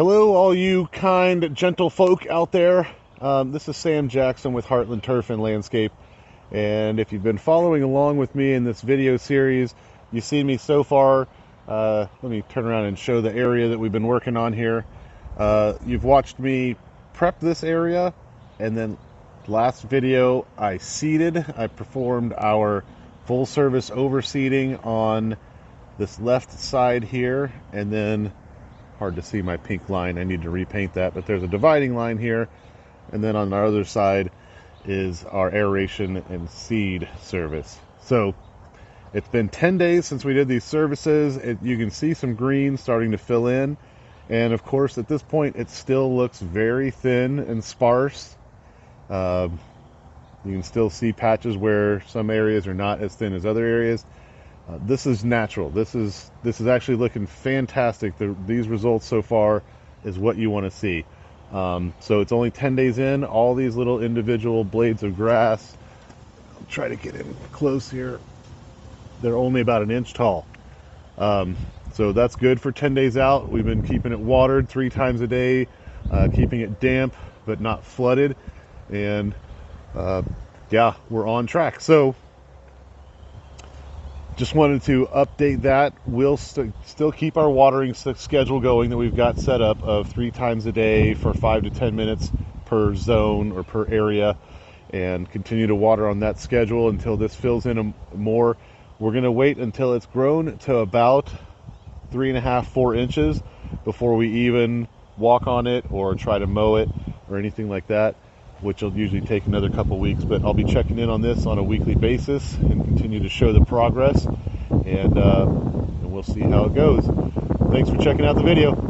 Hello, all you kind, gentle folk out there. This is Sam Jackson with Heartland Turf and Landscape. And if you've been following along with me in this video series, you've seen me so far. Let me turn around and show the area that we've been working on here. You've watched me prep this area, and then last video I seeded. I performed our full service overseeding on this left side here, and then hard to see my pink line. I need to repaint that, but there's a dividing line here, and then on our other side is our aeration and seed service. So it's been 10 days since we did these services. You can see some green starting to fill in, and of course at this point it still looks very thin and sparse. You can still see patches where some areas are not as thin as other areas. This is natural. This is actually looking fantastic. These results so far is what you want to see. So it's only 10 days in. All these little individual blades of grass, I'll try to get in close here, they're only about an inch tall. So that's good for 10 days out. We've been keeping it watered 3 times a day, keeping it damp but not flooded, and yeah, we're on track. So just wanted to update that. We'll still keep our watering schedule going that we've got set up of 3 times a day for 5 to 10 minutes per zone or per area, and continue to water on that schedule until this fills in more. We're going to wait until it's grown to about 3.5 to 4 inches before we even walk on it or try to mow it or anything like that, which will usually take another couple weeks. But I'll be checking in on this on a weekly basis and continue to show the progress, and we'll see how it goes. Thanks for checking out the video.